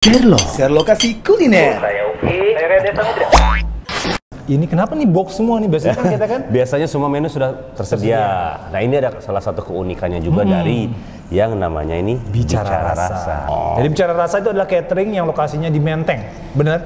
Share lokasi kuliner. Saya Uki, saya Rede Samudra. Ini kenapa nih box semua nih? Biasanya kan kita kan Biasanya semua menu sudah tersedia. Nah ini ada salah satu keunikannya juga dari yang namanya ini Bicara Rasa. Jadi Bicara Rasa itu adalah catering yang lokasinya di Menteng, bener?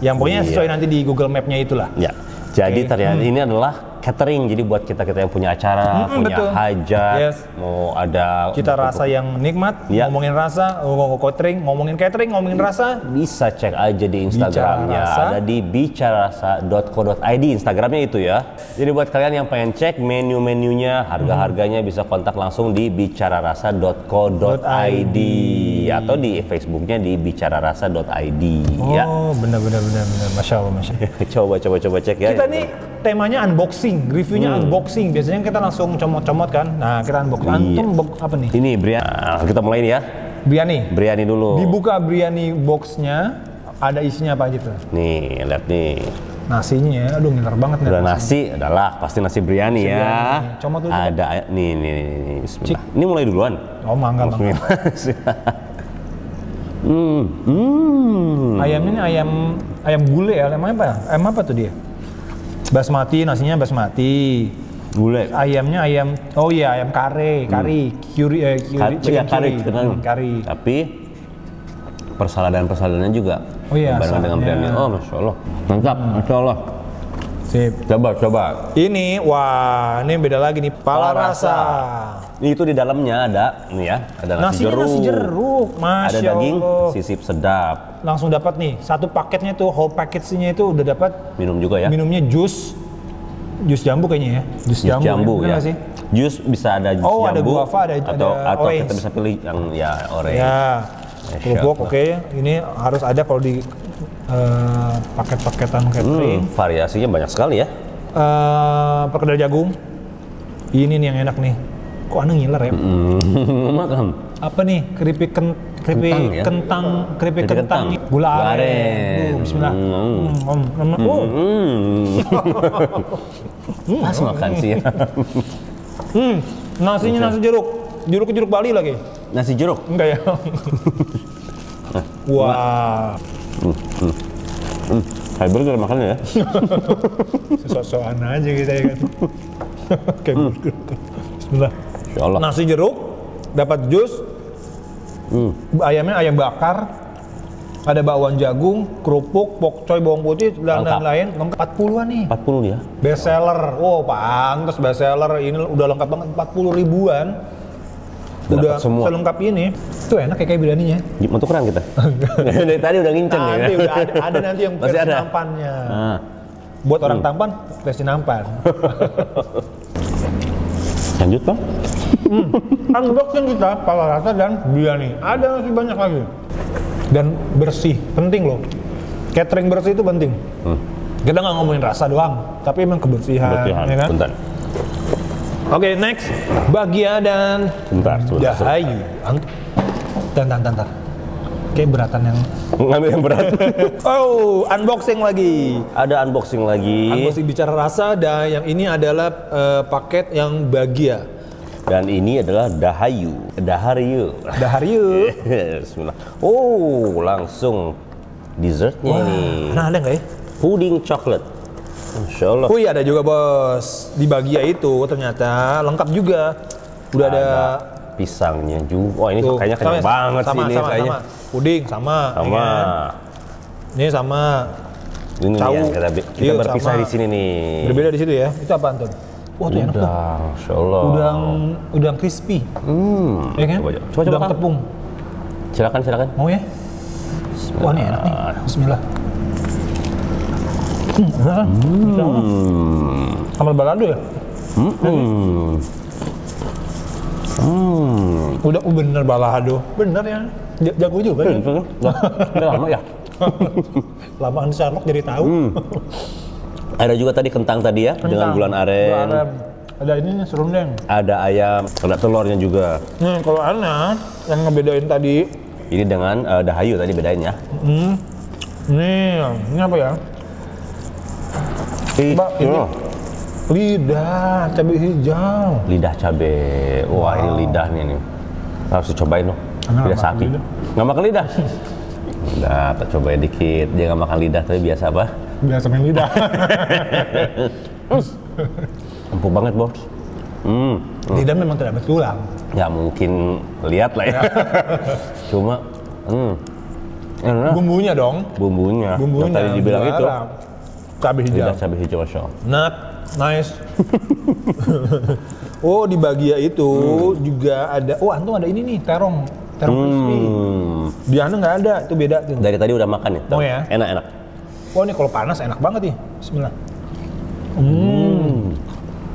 Yang pokoknya sesuai nanti di Google Map-nya itulah. Ya, jadi ternyata ini adalah catering. Jadi buat kita yang punya acara, punya betul. hajat, mau ada Cita rasa yang nikmat, Ya. ngomongin rasa, ngomongin catering, ngomongin rasa. bisa cek aja di Instagramnya, Bicara Rasa. ada di bicararasa.co.id Instagramnya itu ya. Jadi buat kalian yang pengen cek menu-menunya, harga-harganya bisa kontak langsung di bicararasa.co.id atau di Facebooknya di bicararasa.id ya. Oh, bener, masya Allah. Coba cek ya. Kita nih temanya unboxing, reviewnya unboxing. Biasanya kita langsung comot-comot kan. Nah, kita unboxing. Iya. Antum apa nih? Ini Brian. Nah, kita mulai nih ya. Biryani. Dulu. Dibuka biryani boxnya, ada isinya apa aja tuh? Nih, lihat nih. Nasinya, aduh ngiler banget nih. Udah nasi, adalah pasti nasi biryani ya. biryani. Comot dulu, Ada nih. Bismillah. Ini mulai duluan. Oh, mangga. Ayamnya ini ayam gulai ya, ayam apa? Ayam apa tuh dia? Basmati, nasinya basmati. Gulai. Ayamnya ayam kari, chicken curry. Tapi persaladan-persaladannya juga Oh iya, barengan dengan saladnya. biryani. Oh, masya Allah, mantap, masya Allah. Sip. Coba. Ini, wah, ini beda lagi nih, pala rasa. Ini itu di dalamnya ada, nih ya, ada nasi Nasinya nasi jeruk, masya ada daging, Allah. sisip sedap. Langsung dapat nih, satu paketnya tuh, whole package-nya itu udah dapat. Minum juga ya. Minumnya jus jambu kayaknya ya. Jus jambu ya. nggak sih? Jus bisa ada jus jambu. Ada guava, ada atau orange. kita bisa pilih yang ya orange. Ya, Masya kerupuk Allah. oke. Ini harus ada kalau di paket-paketan catering. Variasinya banyak sekali ya. Perkedel jagung. Ini nih yang enak nih. Kok aneh ngiler ya? Makan. Apa nih? Keripik kentang, gula aren. Bismillah. Pas makan sih ya. Nasinya nasi jeruk. Jeruk Bali lagi. Nasi jeruk. Enggak ya? Wah. Kayak burger makannya ya. Sok-sokan aja kita ya kan. Kayak burger. Bismillah. Insya Allah. Nasi jeruk, dapat jus. Ayamnya ayam bakar. Ada bakwan jagung, kerupuk, pokcoy, bawang putih, dan Lengkap. lain-lain. Lengkap 40-an nih. 40 dia. Best seller. Oh, pantes best seller. Ini udah lengkap banget, 40 ribuan. Udah dapat semua. selengkap ini. Itu enak kayak biryaninya. Mau tukeran kita? Dari tadi udah nginceng ya. Nanti udah ada nanti yang Masih versi ada? nampannya. Ah. Buat orang tampan, versi nampan. Lanjut Bang. Unboxing kita, pala rasa dan biryani. Ada masih banyak lagi. Dan bersih, penting loh. Catering bersih itu penting. Kita nggak ngomongin rasa doang, tapi emang kebersihan. Ya kan? Bentar. Oke, next. Bagia dan Bentar. Dahayu. Tantar. Kayak beratan yang... Ngambil yang berat. Oh, unboxing lagi. Ada unboxing lagi. Unboxing Bicara Rasa, dan yang ini adalah paket yang Bagia. Dan ini adalah Dahayu. Dahayu. Bismillah. Oh, langsung dessertnya ini. Nah, ada nggak ya? Puding coklat. Masya Allah. Wih, ada juga bos. Di Bagia itu ternyata lengkap juga. Udah ada pisangnya juga. Oh, ini kayaknya kenyang banget sih ini kayaknya. Puding sama. Ya kan? Ini sama. Ini nih Tahu. yang kita Iya, berpisah sama. di sini nih. Berbeda di situ ya. Itu apaan tuh? Wah, tuh enak tuh. Udang, Masya Allah. Udang crispy. Ya kan? Coba Udang Kang. tepung. Silakan. Mau ya? Wah, ini enak nih. Bismillah. Sambal balado ya? Udah bener balado. Bener ya? Jago juga ya? Udah lama ya. Lamaan Sherlock jadi tahu. Ada juga tadi kentang tadi ya, dengan bulan aren. Ada ininya serundeng. Ada ayam, ada telurnya juga. Kalau Ana yang ngebedain tadi, Ini dengan Dahayu tadi bedain ya. ini apa ya? Mbak, ini lidah cabai hijau. Lidah cabe. Wah, ini lidahnya nih. Harus dicobain loh. Ana Lidah nggak makan sapi. lidah. Nggak makan lidah? Nah, kita cobain dikit. Dia nggak makan lidah tapi biasa apa? Biasa main lidah. Empuk banget, Bos. Lidah memang tidak bertulang. Ya mungkin lihat lah ya. Cuma, enak. Bumbunya dong. Bumbunya. Bumbunya. Yang tadi dibilang itu. Cabai hijau. Lidah cabai hijau, Masya Allah. Nah, nice. Oh, di bagia itu juga ada. Oh, antum ada ini nih, terong crispy. Di Anda nggak ada, itu beda tuh. Dari tadi udah makan ya? Oh ya? Enak-enak. Oh, ini kalau panas enak banget nih. Bismillah.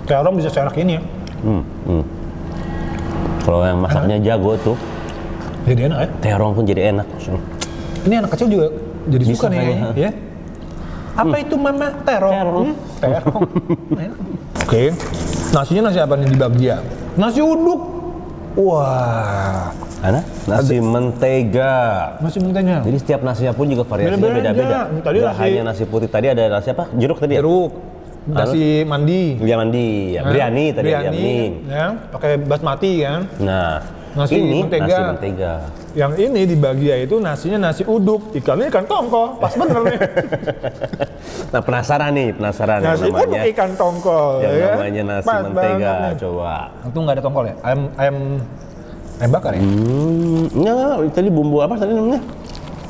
Terong bisa seenak ini ya. Kalau yang masaknya jago tuh, Jadi enak ya. terong pun jadi enak. Ini anak kecil juga jadi Bisa suka nih kayaknya, kayaknya. Ya. Apa itu mama? Terong. Terong. Terong. Enak. Oke. Nasinya nasi apa nih di bagia? Nasi uduk. Wah. Mana? Nasi mentega. Nasi mentega. Jadi setiap nasinya pun juga variasinya Beda-beda. beda-beda. Tadi Nggak nasi- hanya nasi putih, tadi ada nasi apa? Jeruk tadi ya? Jeruk. Nasi mandi. Dia mandi, ya. Biryani tadi biryani. Ya, pakai basmati kan. Nah, Nasi ini mentega. nasi mentega. Yang ini di bagia itu nasinya nasi uduk, ikannya ikan tongkol. Pas bener nih. Nah, penasaran yang Nasi uduk namanya ikan tongkol. yang ya. namanya nasi Pas mentega. banget nih. Coba. Itu nggak ada tongkol ya? Ayam bakar ya? Enggak, tadi bumbu apa tadi namanya?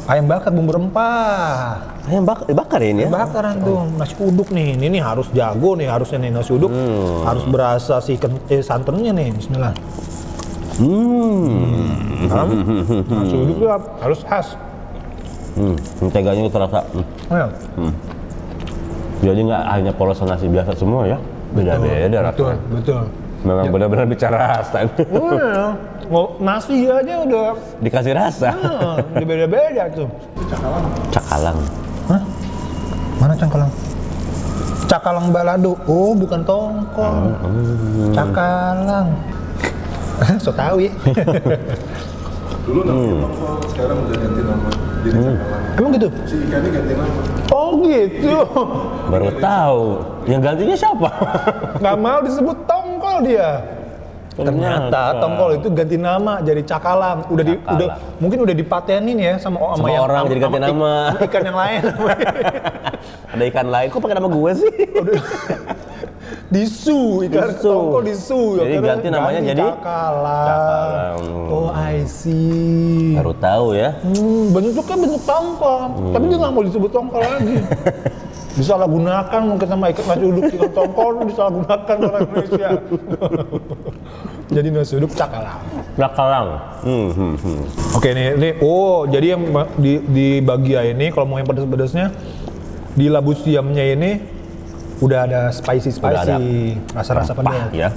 Ayam bakar bumbu rempah. Ayam bakar ya ini ya? Bakaran tuh nasi uduk nih. Ini harus jago nih harusnya nih nasi uduk. Harus berasa si santannya nih. Bismillah. Nasi uduk tuh harus khas. Menteganya itu terasa. Ayo. Jadi nggak hanya polosan nasi biasa semua ya? Beda-beda Betul, rasanya. betul. Memang benar-benar bicara rasa. Iya. Mau nasi aja udah Dikasih rasa. udah beda-beda tuh. Cakalang. Hah? Mana cakalang? Cakalang balado. Oh, bukan tongkol. Cakalang. So tahu ya. Dulu namanya tongkol, sekarang udah ganti nama jadi cakalang. Emang gitu? Si ikannya ganti nama. Oh gitu. Baru tahu. Yang gantinya siapa? Nggak mau disebut tongkol dia. Ternyata tongkol itu ganti nama jadi cakalang. Udah mungkin udah dipatenin ya sama yang orang jadi ganti nama. Ikan yang lain. Ada ikan lain. Kok pakai nama gue sih? Disu, ikan Disu. tongkol disu. Jadi Akhirnya ganti namanya jadi cakalang. Oh, I see. Baru tahu ya. Bentuknya bentuk tongkol, tapi dia nggak mau disebut tongkol lagi. Disalahgunakan mungkin sama ikan nasi uduk ikan tongkol disalahgunakan orang Indonesia. Jadi nasi uduk cakalang. Cakalang. Oke nih, oh jadi yang di bagia ini kalau mau yang pedas-pedasnya di labu siamnya ini udah ada spicy Udah ada rasa-rasa pedas. Ya.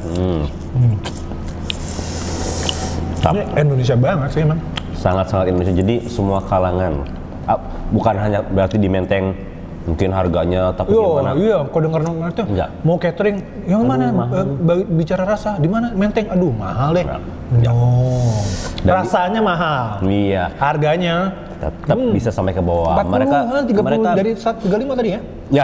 Ini Indonesia banget sih emang. Sangat-sangat Indonesia. Jadi semua kalangan. Bukan hanya berarti di Menteng mungkin harganya tapi gimana? Iya, kau dengar itu Enggak. mau catering yang mana bicara rasa di mana Menteng, aduh mahal deh. No. Rasanya mahal. Iya. Harganya Tetap bisa sampai ke bawah. 40, 30 dari 35 tadi ya? Ya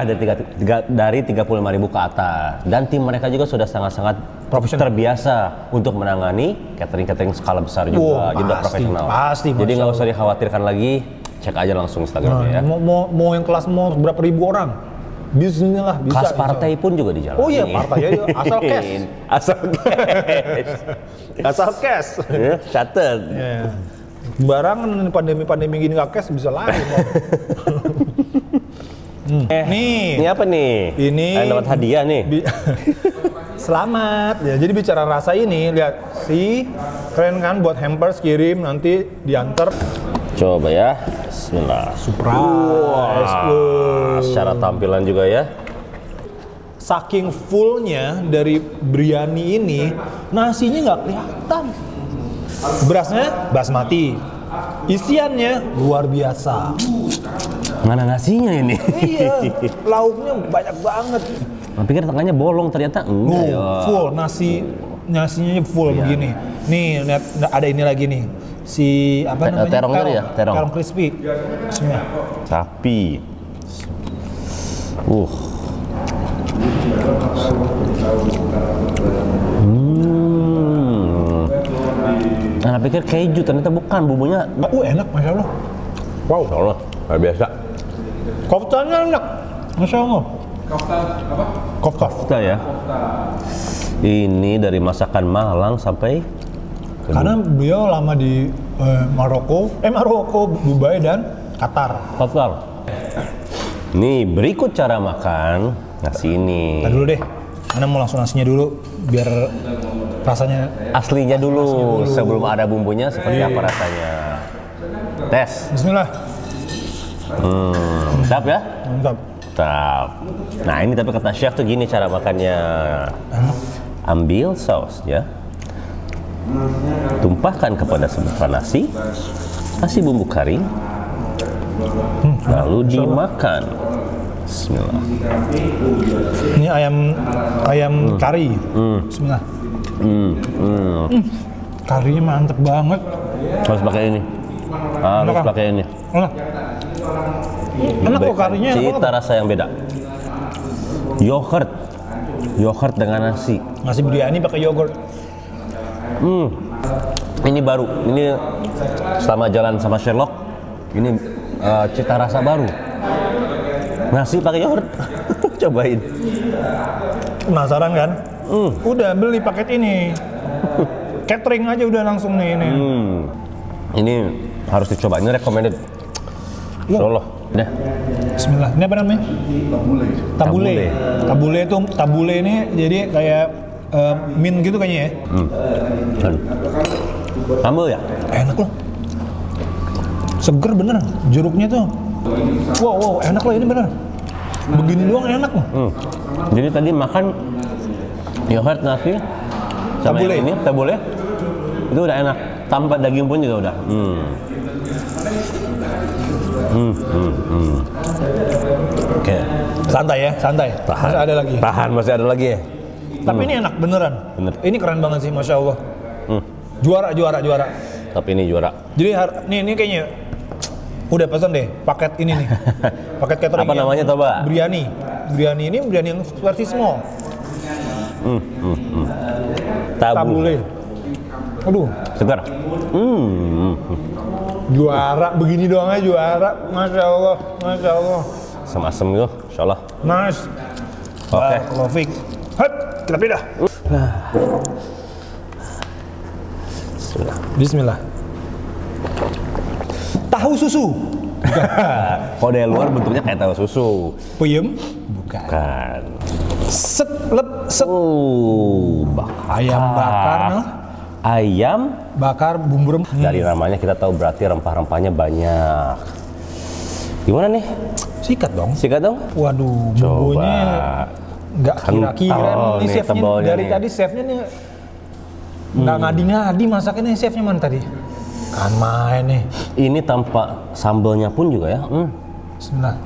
dari 35.000 ke atas. Dan tim mereka juga sudah sangat-sangat Profesional. terbiasa untuk menangani catering skala besar juga. Jadi udah pasti, profesional. pasti, Jadi Masya nggak usah Allah. dikhawatirkan lagi. Cek aja langsung Instagramnya ya. Mau yang kelas mau berapa ribu orang? Bismillah bisa. Kelas partai pun juga di jalan. Oh iya, partai ya, asal cash. Asal cash. Asal cash. Ya, catet. Ya. Barangan pandemi gini nggak cash bisa lari. Nih. Ini apa nih? Ini dapat hadiah nih. Selamat ya. Jadi bicara rasa ini, lihat keren kan buat hampers kirim nanti diantar. Coba ya. Bismillah. Surprise. Secara tampilan juga ya. Saking fullnya dari biryani ini, nasinya nggak kelihatan. Berasnya basmati, isiannya luar biasa. Mana nasinya ini? Iya, lauknya banyak banget. Aku pikir tengahnya bolong, ternyata enggak ya. Full nasinya full begini. Nih lihat ada ini lagi nih. Si apa namanya? terong tadi ya? Terong. Terong crispy. Bismillah. Sapi. Nah, pikir keju ternyata bukan bumbunya. Enak, masya Allah. Wow. Masya Allah, luar biasa. Koftanya enak. Masya Allah. Kofta. Kita ya. Ini dari masakan Malang sampai Karena beliau lama di Maroko, Dubai dan Qatar. Qatar. Nih berikut cara makan nasi ini. Nah dulu deh, Anda mau langsung nasinya dulu biar rasanya. Aslinya dulu sebelum ada bumbunya seperti apa rasanya. Tes. Bismillah. Mantap ya? Mantap. Mantap. Nah ini tapi kata chef tuh gini cara makannya. Ambil saus ya. Tumpahkan kepada sebuah nasi. Kasih bumbu kari. Lalu dimakan. Bismillah. Ini ayam kari. Bismillah. Karinya mantep banget. Harus pakai ini. Harus Enak, pakai ini. Enak. Enak kok karinya. Enak Cita banget. rasa yang beda. Yogurt dengan nasi. Nasi biryani pakai yogurt. Ini baru. Ini selama jalan sama Sherlock. Ini cita rasa baru. Nasi pakai yogurt. Cobain. Penasaran kan? Udah beli paket ini. Catering aja udah langsung nih ini. Ini harus dicoba. Ini recommended. Insya Allah. Dah. Bismillah. Ini apa namanya? Tabule. Tabule ini jadi kayak mint gitu kayaknya ya. Sambal ya? Enak loh. Seger bener. Jeruknya tuh. Wow, enak loh ini bener. Begini doang enak loh. Jadi tadi makan yogurt nasi sama Tabule. yang ini tabule itu udah enak. Tanpa daging pun juga udah. Oke. Santai ya, santai. Masih ada lagi. Tahan, masih ada lagi ya. Tapi ini enak beneran. Bener. Ini keren banget sih, masya Allah. Juara. Tapi ini juara. Jadi ini kayaknya udah pesan deh paket ini nih. Paket catering. Apa namanya coba? Biryani. Biryani ini biryani yang versi small. Tabule. Aduh, Segar. juara. Begini doang aja juara. Masya Allah, masya Allah. Asem-asem gitu, insya Allah. Nice. Oke. Lovik. Hut, kita pindah. Bismillah. Tahu susu. Kalau dari luar bentuknya kayak tahu susu. Puyem? Bukan. Kan. Set. Ayam bakar, no? Ayam Bakar bumbu rempah. dari namanya kita tahu berarti rempah-rempahnya banyak. Gimana nih? Sikat dong. Sikat dong. Waduh, Coba. bumbunya nggak kira-kira. Kental Ini nih, chefnya tebalnya dari nih. tadi chefnya nih nggak ngadi-ngadi masaknya nih chefnya mana tadi? Kan main nih. Ini tanpa sambalnya pun juga ya. Bismillah.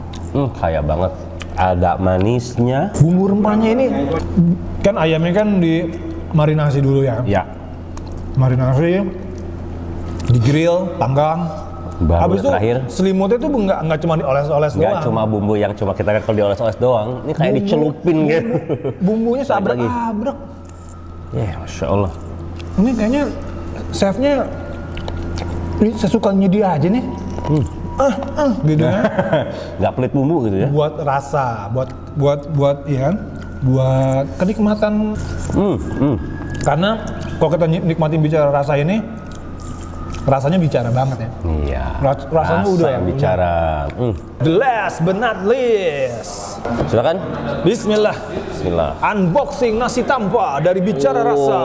Kaya banget. Ada manisnya. Bumbu rempahnya ini kan ayamnya kan di marinasi dulu ya. Ya. Marinasi, di grill, panggang. Baru Habis itu terakhir. selimutnya tuh nggak cuma dioles-oles Nggak doang. cuma bumbu yang cuma kita kalau dioles-oles doang. Ini kayak dicelupin gitu. Bumbunya Lagi. sabrak-abrek. Ya, Masya Allah. Ini kayaknya chefnya ini sesukanya dia aja nih. Gitu ya. Nggak pelit bumbu gitu ya. Buat rasa, buat ya kan? Buat kenikmatan. Karena kalau kita nikmatin bicara rasa ini, rasanya bicara banget ya. Iya. Rasanya Rasa udah ya. bicara. The last but not least. Silakan. Bismillah. Bismillah. Unboxing nasi tanpa dari bicara rasa.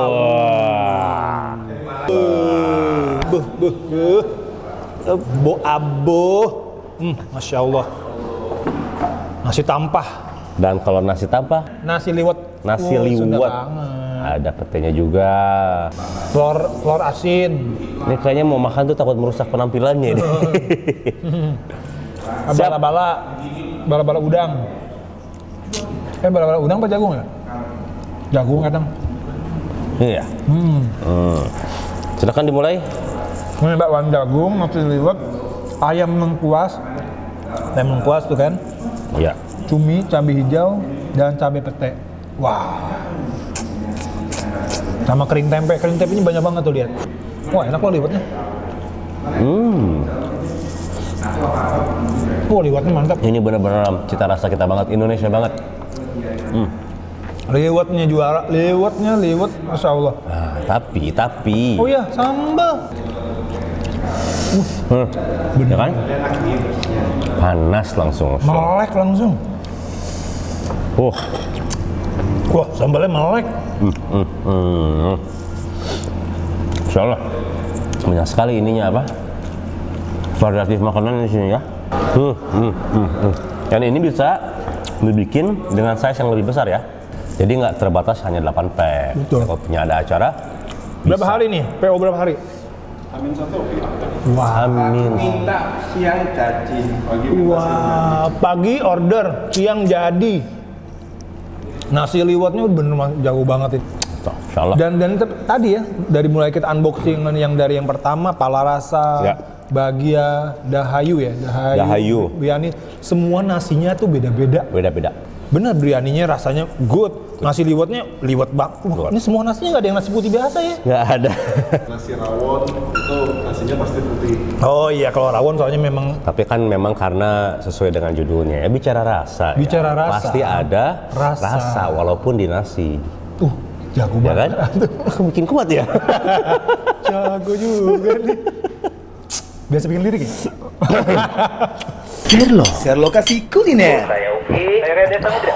Abo. Masya Allah. Nasi tampah. Dan kalau nasi tanpa, Nasi liwet. nasi Sunda liwet. banget. Ada petenya juga. Telur asin. Ini kayaknya mau makan tuh takut merusak penampilannya nih. Siap. Bala-bala udang. Bala-bala udang apa jagung ya? Jagung kadang. Iya. Silakan dimulai. Ini bakwan jagung, nasi liwet, ayam lengkuas. Ayam lengkuas tuh kan. Iya. Cumi, cabai hijau, dan cabai pete. Wah. Sama kering tempe ini banyak banget tuh lihat. Wah enak loh liwetnya. Wah, liwatnya mantap. Ini benar-benar cita rasa kita banget, Indonesia banget. Liwatnya juara, liwat, Masya Allah. Nah, tapi. Oh iya, sambal. Ya kan? Panas langsung. Melek langsung. Wah, sambalnya melek. Insya Allah. Banyak sekali ininya apa? Variatif makanan di sini ya. Dan ini bisa dibikin dengan size yang lebih besar ya. Jadi nggak terbatas hanya 8 pack. Betul. Kalau punya ada acara. Berapa hari nih? PO berapa hari? Amin satu. Wah, Amin. Minta siang jadi. wah, pagi order, siang jadi. Nasi liwatnya udah bener jago banget itu. Tuh, Insya Allah. Dan tadi ya, dari mulai kita unboxing yang dari yang pertama, pala rasa, Ya. bagia, dahayu ya, Dahayu. biryani, semua nasinya tuh beda-beda. Beda-beda. Bener, biryaninya rasanya good, nasi liwatnya liwat banget. Liwat. Ini semua nasinya nggak ada yang nasi putih biasa ya? Nggak ada. Nasi rawon itu nasinya pasti putih. Oh iya, kalau rawon soalnya memang Tapi kan memang karena sesuai dengan judulnya ya, bicara rasa. Bicara ya. rasa. Pasti ada Rasa. walaupun di nasi. jago Ya banget. kan? Bikin kuat ya. Jago juga nih. Biasa bikin lirik ya? Sherlock kasih kuliner. Saya Uki, saya Rede Samudra.